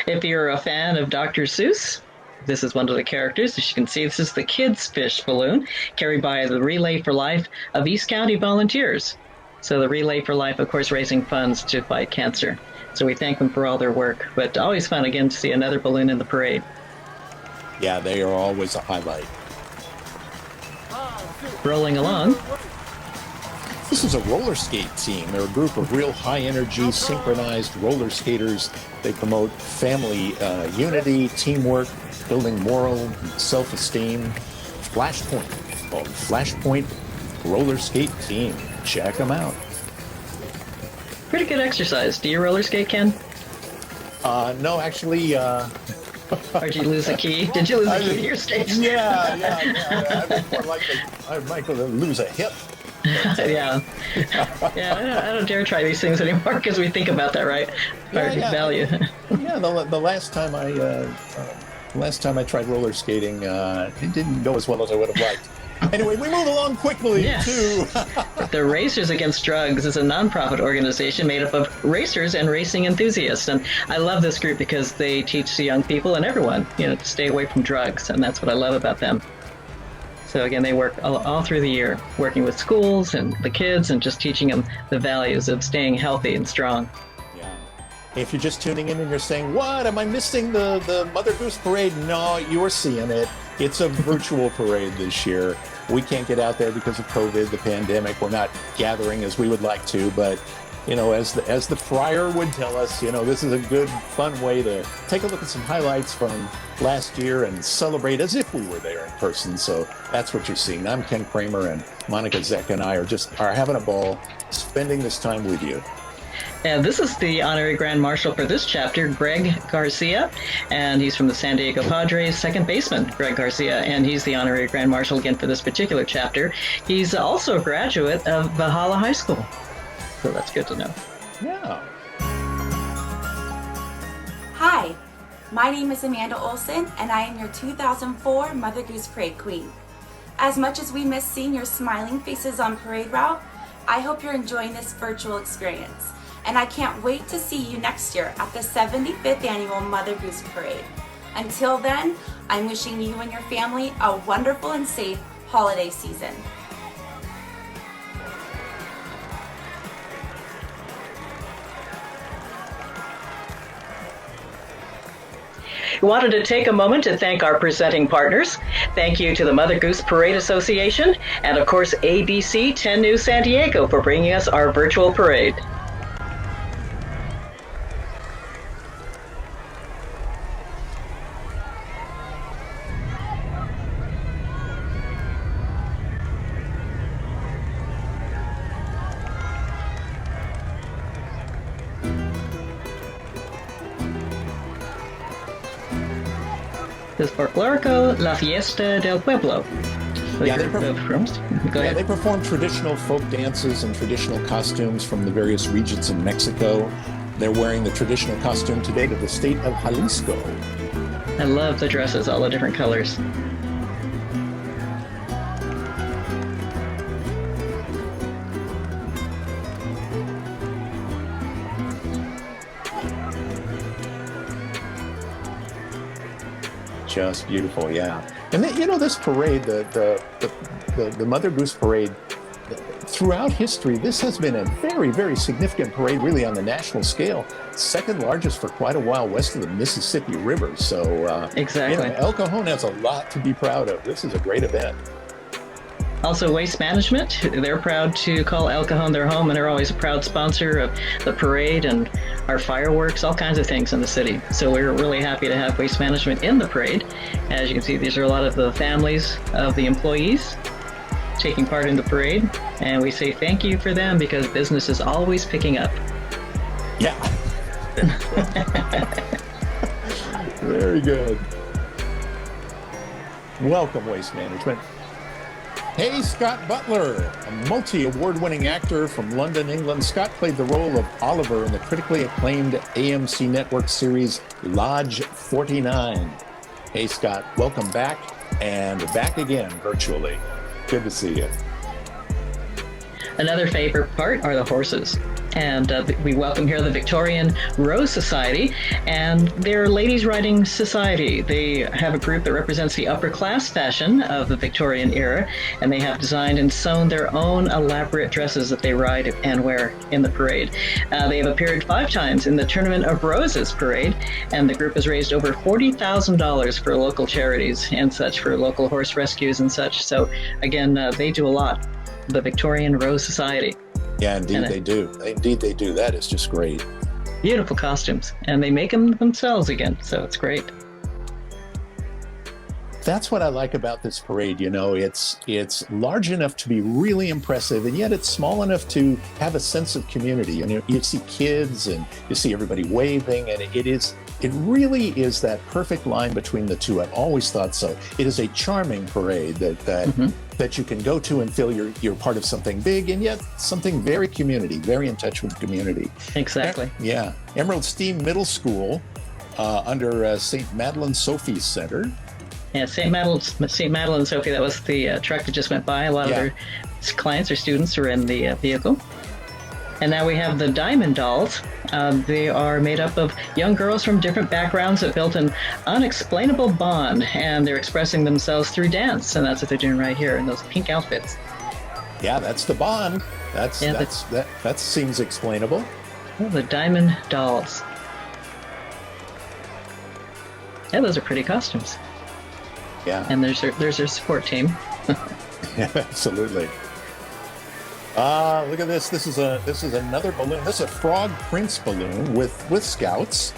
If you're a fan of Dr. Seuss, this is one of the characters. As you can see, this is the kids' fish balloon carried by the Relay for Life of East County volunteers. So the Relay for Life, of course, raising funds to fight cancer. So we thank them for all their work. But always fun, again, to see another balloon in the parade. Yeah, they are always a highlight. Rolling along. This is a roller skate team. They're a group of real high-energy, synchronized roller skaters. They promote family unity, teamwork, building moral and self-esteem. Flashpoint, called Flashpoint Roller Skate Team. Check them out. Pretty good exercise. Do you roller skate, Ken? No, actually... Or did you lose a key? Did you lose a key to your skates? Yeah. I mean, more likely, I might lose a hip. Yeah, I don't dare try these things anymore because we think about that, right? Value. Yeah, the last time I tried roller skating, it didn't go as well as I would have liked. Anyway, we move along quickly to... The Racers Against Drugs is a nonprofit organization made up of racers and racing enthusiasts. And I love this group because they teach the young people and everyone, to stay away from drugs. And that's what I love about them. So again, they work all through the year, working with schools and the kids and just teaching them the values of staying healthy and strong. Yeah. If you're just tuning in and you're saying, what, am I missing the Mother Goose Parade? No, you're seeing it. It's a virtual parade this year. We can't get out there because of COVID, the pandemic. We're not gathering as we would like to, but as the prior would tell us, this is a good, fun way to take a look at some highlights from last year and celebrate as if we were there in person. So that's what you're seeing. I'm Ken Kramer, and Monica Zek and I are having a ball spending this time with you. And this is the honorary Grand Marshal for this chapter, Greg Garcia, and he's from the San Diego Padres, second baseman, Greg Garcia, and he's the honorary Grand Marshal again for this particular chapter. He's also a graduate of Valhalla High School, so that's good to know. Yeah. Hi, my name is Amanda Olson, and I am your 2004 Mother Goose Parade Queen. As much as we miss seeing your smiling faces on parade route, I hope you're enjoying this virtual experience. And I can't wait to see you next year at the 75th Annual Mother Goose Parade. Until then, I'm wishing you and your family a wonderful and safe holiday season. We wanted to take a moment to thank our presenting partners. Thank you to the Mother Goose Parade Association and, of course, ABC 10 News San Diego for bringing us our virtual parade. This folklorico La Fiesta del Pueblo. Yeah, they perform traditional folk dances and traditional costumes from the various regions in Mexico. They're wearing the traditional costume today to the state of Jalisco. I love the dresses, all the different colors. Just beautiful, yeah. And then, you know, this parade, the Mother Goose Parade, throughout history, this has been a very, very significant parade, really on the national scale. Second largest for quite a while west of the Mississippi River. So, exactly. You know, El Cajon has a lot to be proud of. This is a great event. Also, Waste Management, they're proud to call El Cajon their home, and they're always a proud sponsor of the parade and our fireworks, all kinds of things in the city. So we're really happy to have Waste Management in the parade. As you can see, these are a lot of the families of the employees taking part in the parade, and we say thank you for them because business is always picking up. Yeah. Very good. Welcome, Waste Management. Hey, Scott Butler, a multi-award-winning actor from London, England. Scott played the role of Oliver in the critically acclaimed AMC Network series Lodge 49. Hey, Scott, welcome back, and back again virtually. Good to see you. Another favorite part are the horses. And we welcome here the Victorian Rose Society, and they're ladies riding society. They have a group that represents the upper class fashion of the Victorian era, and they have designed and sewn their own elaborate dresses that they ride and wear in the parade. They have appeared 5 times in the Tournament of Roses parade, and the group has raised over $40,000 for local charities and such, for local horse rescues and such. So again, they do a lot. The Victorian Rose Society. Yeah, indeed they do. Indeed they do. That is just great. Beautiful costumes, and they make them themselves again, so it's great. That's what I like about this parade. You know, it's large enough to be really impressive, and yet it's small enough to have a sense of community. You know, you see kids and you see everybody waving, and it really is that perfect line between the two. I've always thought so. It is a charming parade that you can go to and feel you're part of something big, and yet something very community, very in touch with the community. Exactly. Yeah. Emerald Steam Middle School under St. Madeleine Sophie Center. Yeah, St. Madeleine Sophie, that was the truck that just went by. A lot of their clients or students were in the vehicle. And now we have the Diamond Dolls. They are made up of young girls from different backgrounds that built an unexplainable bond, and they're expressing themselves through dance, and that's what they're doing right here in those pink outfits. Yeah, that's the bond. That seems explainable. Oh, the Diamond Dolls. Yeah, those are pretty costumes. Yeah. And there's their support team. Yeah, absolutely. Look at this. This is another balloon. This is a Frog Prince balloon with scouts.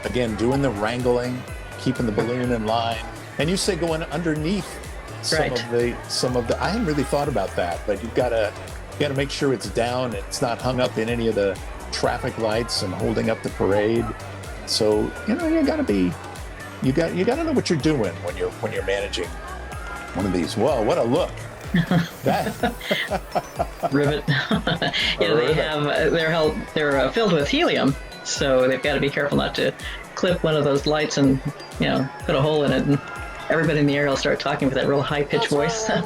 Again, doing the wrangling, keeping the balloon in line. And you say going underneath some of the I hadn't really thought about that, but you've got to make sure it's down, it's not hung up in any of the traffic lights and holding up the parade. So, you know, you got to know what you're doing when you're managing one of these. Whoa, what a look. Rivet. Yeah, they're filled with helium, so they've got to be careful not to clip one of those lights and, you know, put a hole in it, and everybody in the area will start talking with that real high-pitched voice. I'm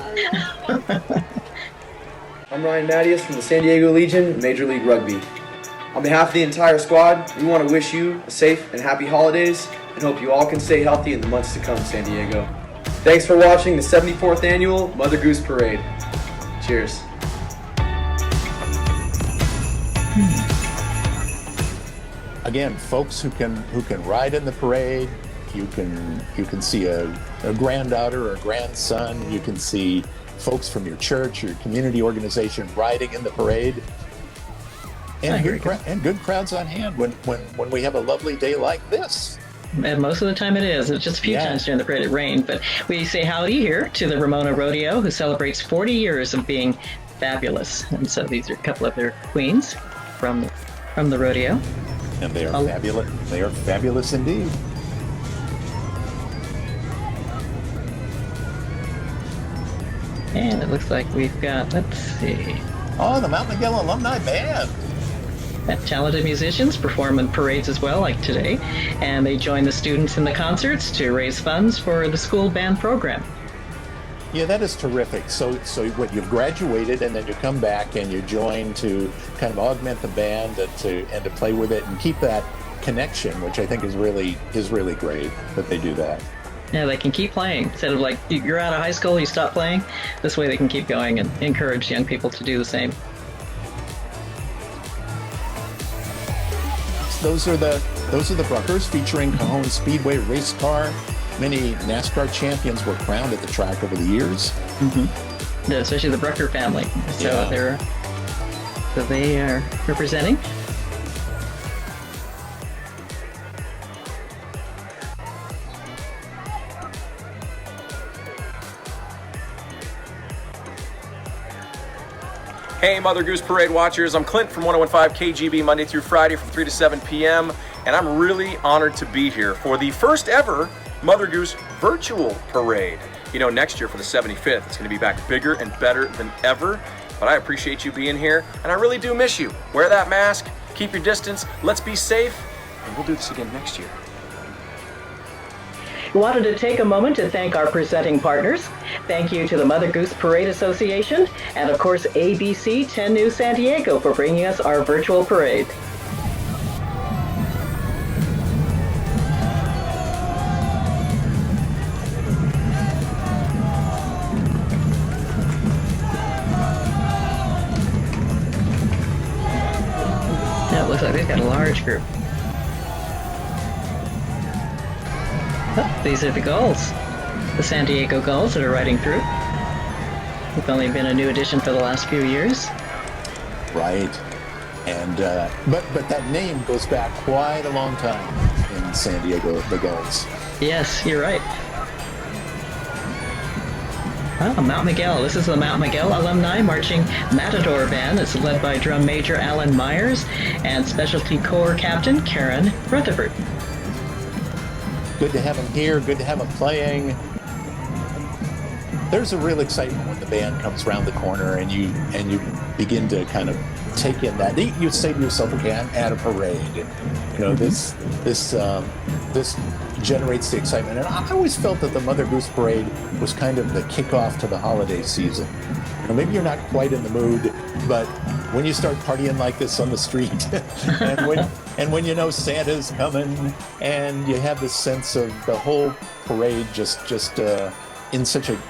Ryan Mattias from the San Diego Legion, Major League Rugby. On behalf of the entire squad, we want to wish you a safe and happy holidays and hope you all can stay healthy in the months to come, San Diego. Thanks for watching the 74th Annual Mother Goose Parade. Cheers. again, folks who can ride in the parade. You can see a granddaughter or a grandson. You can see folks from your church, your community organization riding in the parade. And good crowds on hand when we have a lovely day like this. And most of the time it is. It's just a few times during the parade it rained. But we say howdy here to the Ramona Rodeo, who celebrates 40 years of being fabulous. And so these are a couple of their queens from the rodeo. And they are fabulous. They are fabulous indeed. And it looks like we've got, let's see. Oh, the Mount Miguel Alumni Band. Talented musicians perform in parades as well, like today. And they join the students in the concerts to raise funds for the school band program. Yeah, that is terrific. So what, you've graduated and then you come back and you join to kind of augment the band and to play with it and keep that connection, which I think is really great that they do that. Yeah, they can keep playing. Instead of like, you're out of high school, you stop playing. This way they can keep going and encourage young people to do the same. Those are the Bruckers featuring Cajon Speedway race car. Many NASCAR champions were crowned at the track over the years. Mm-hmm. Yeah, especially the Brucker family. So they are representing. Hey, Mother Goose Parade watchers. I'm Clint from 101.5 KGB Monday through Friday from 3 to 7 p.m. And I'm really honored to be here for the first ever Mother Goose virtual parade. You know, next year for the 75th, it's going to be back bigger and better than ever. But I appreciate you being here, and I really do miss you. Wear that mask, keep your distance, let's be safe, and we'll do this again next year. We wanted to take a moment to thank our presenting partners. Thank you to the Mother Goose Parade Association and, of course, ABC 10 News San Diego for bringing us our virtual parade. Now it looks like they've got a large group. Oh, these are the gulls, the San Diego gulls that are riding through. They've only been a new addition for the last few years. Right, and but that name goes back quite a long time in San Diego, the Gulls. Yes, you're right. Oh, Mount Miguel. This is the Mount Miguel Alumni Marching Matador Band. It's led by Drum Major Alan Myers and Specialty Corps Captain Karen Rutherford. Good to have them here. Good to have them playing. There's a real excitement when the band comes around the corner and you begin to kind of take in that. You say to yourself, okay, I'm at a parade. You know, this generates the excitement. And I always felt that the Mother Goose Parade was kind of the kickoff to the holiday season. You know, maybe you're not quite in the mood, but when you start partying like this on the street, and when you know Santa's coming, and you have this sense of the whole parade just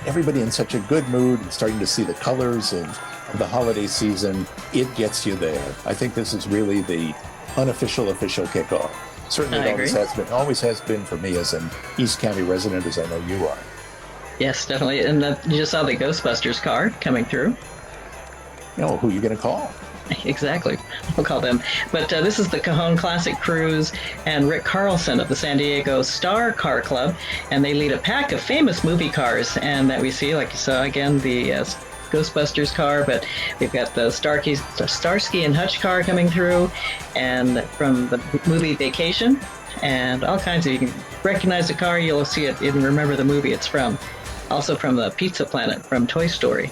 everybody in such a good mood and starting to see the colors of the holiday season, it gets you there. I think this is really the unofficial official kickoff. Certainly it always has been for me as an East County resident, as I know you are. Yes, definitely. And you just saw the Ghostbusters car coming through. Oh, who are you going to call? Exactly. We'll call them. But this is the Cajon Classic Cruise and Rick Carlson of the San Diego Star Car Club. And they lead a pack of famous movie cars. And that we see, like you saw again, the Ghostbusters car, but we've got the Starsky and Hutch car coming through, and from the movie Vacation, and all kinds of, you can recognize the car, you'll see it and remember the movie it's from. Also from the Pizza Planet from Toy Story.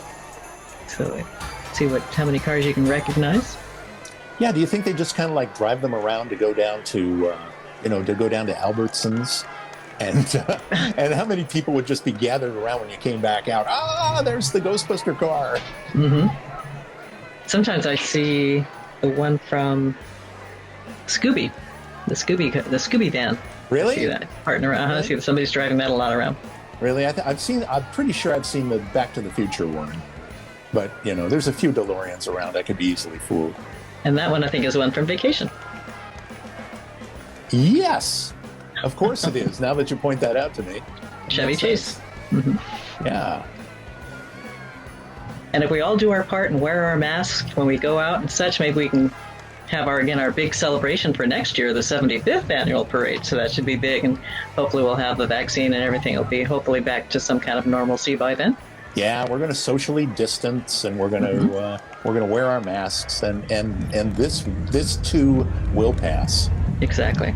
So see how many cars you can recognize. Yeah, do you think they just kind of like drive them around to go down to Albertsons? And how many people would just be gathered around when you came back out? There's the Ghostbuster car. Mm-hmm. Sometimes I see the one from Scooby, the Scooby van. Really? I see that parting around. Really? I see somebody's driving that a lot around. Really? I'm pretty sure I've seen the Back to the Future one. But, you know, there's a few DeLoreans around. I could be easily fooled. And that one, I think, is one from Vacation. Yes, of course it is. Now that you point that out to me. Chevy Makes Chase. sense. Mm-hmm. Yeah. And if we all do our part and wear our masks when we go out and such, maybe we can have our big celebration for next year, the 75th annual parade. So that should be big, and hopefully we'll have the vaccine and everything will be hopefully back to some kind of normalcy by then. Yeah, we're going to socially distance, and we're going to wear our masks, and this too will pass. Exactly.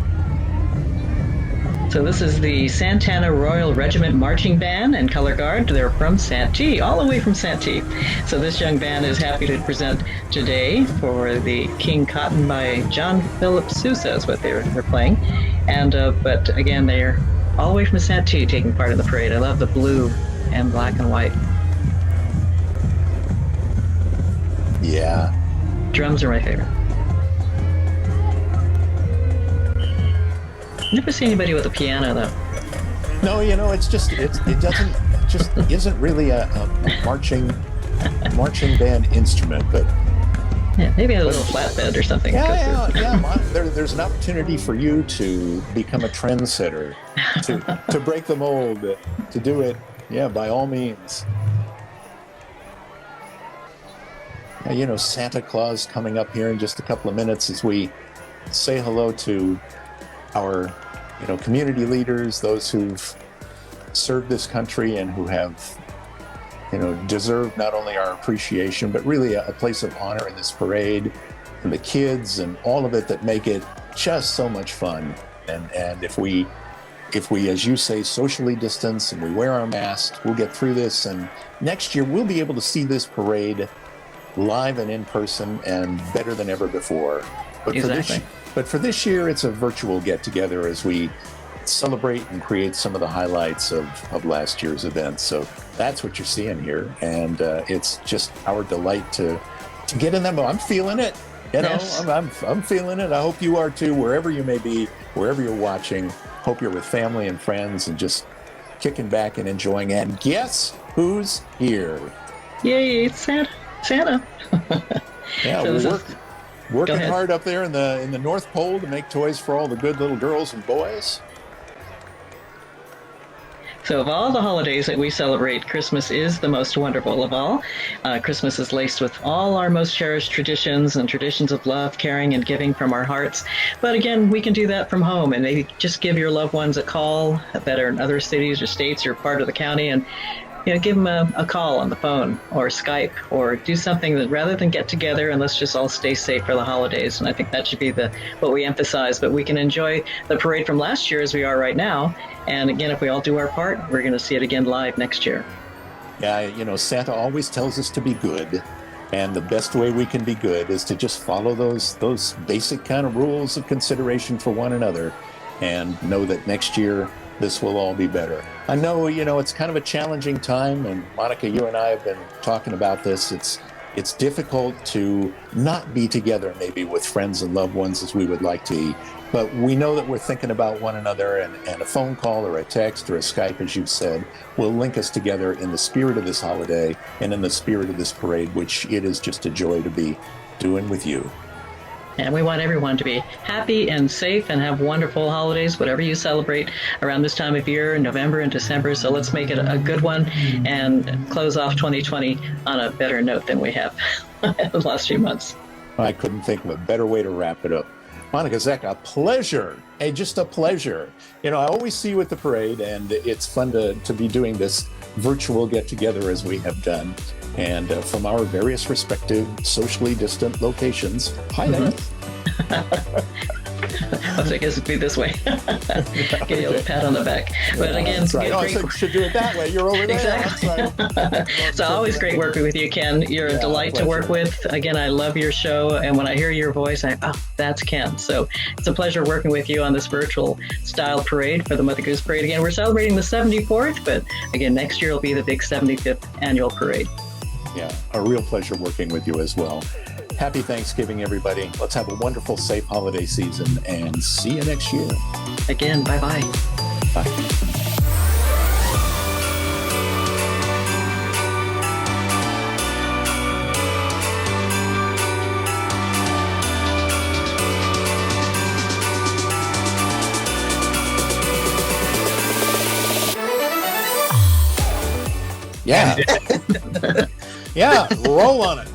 So this is the Santana Royal Regiment Marching Band and Color Guard. They're from Santee, all the way from Santee. So this young band is happy to present today for the King Cotton by John Philip Sousa is what they're playing. And but again, they're all the way from Santee taking part in the parade. I love the blue and black and white. Yeah. Drums are my favorite. Never see anybody with a piano though. No, it's just it isn't really a marching band instrument, but yeah, maybe a little flatbed or something. Yeah. There's an opportunity for you to become a trendsetter, to break the mold, to do it. Yeah, by all means. Santa Claus coming up here in just a couple of minutes as we say hello to our, community leaders, those who've served this country and who have, deserved not only our appreciation, but really a place of honor in this parade, and the kids and all of it that make it just so much fun. And if we, as you say, socially distance and we wear our masks, we'll get through this. And next year we'll be able to see this parade live and in person and better than ever before. But for this year, it's a virtual get-together as we celebrate and create some of the highlights of last year's event. So that's what you're seeing here, and it's just our delight to get in that mode. I'm feeling it. Yes. I'm feeling it. I hope you are too, wherever you may be, wherever you're watching. Hope you're with family and friends and just kicking back and enjoying. And guess who's here? Yay! It's Santa. Yeah, so we're working hard up there in the North Pole to make toys for all the good little girls and boys. So of all the holidays that we celebrate, Christmas is the most wonderful of all. Christmas is laced with all our most cherished traditions and traditions of love, caring, and giving from our hearts. But again, we can do that from home, and maybe just give your loved ones a call that are in other cities or states or part of the county, and give them a call on the phone or Skype, or do something that rather than get together, and let's just all stay safe for the holidays. And I think that should be what we emphasize. But we can enjoy the parade from last year as we are right now. And again, if we all do our part, we're going to see it again live next year. Yeah, Santa always tells us to be good. And the best way we can be good is to just follow those basic kind of rules of consideration for one another, and know that next year this will all be better. I know, it's kind of a challenging time, and Monica, you and I have been talking about this. It's difficult to not be together maybe with friends and loved ones as we would like to be, but we know that we're thinking about one another, and a phone call or a text or a Skype, as you've said, will link us together in the spirit of this holiday and in the spirit of this parade, which it is just a joy to be doing with you. And we want everyone to be happy and safe and have wonderful holidays, whatever you celebrate around this time of year in November and December. So let's make it a good one and close off 2020 on a better note than we have the last few months. I couldn't think of a better way to wrap it up. Monica Zek, a pleasure. Hey, just a pleasure. I always see you at the parade, and it's fun to be doing this virtual get-together as we have done. And from our various respective socially distant locations. Hi there. I guess it'd be this way. Give you a little pat on the back. But again, that's right. I should do it that way. You're over there. Exactly. So always great working with you, Ken. You're a delight to work with. Again, I love your show, and when I hear your voice, that's Ken. So it's a pleasure working with you on this virtual style parade for the Mother Goose Parade. Again, we're celebrating the 74th, but again, next year will be the big 75th annual parade. Yeah, a real pleasure working with you as well. Happy Thanksgiving, everybody. Let's have a wonderful, safe holiday season, and see you next year. Again, bye-bye. Bye. Yeah. Yeah, roll on it.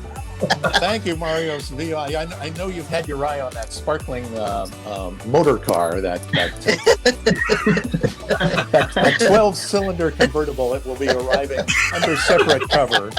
Thank you, Mario Sevilla. I know you've had your eye on that sparkling motor car, that 12-cylinder convertible. It will be arriving under separate cover.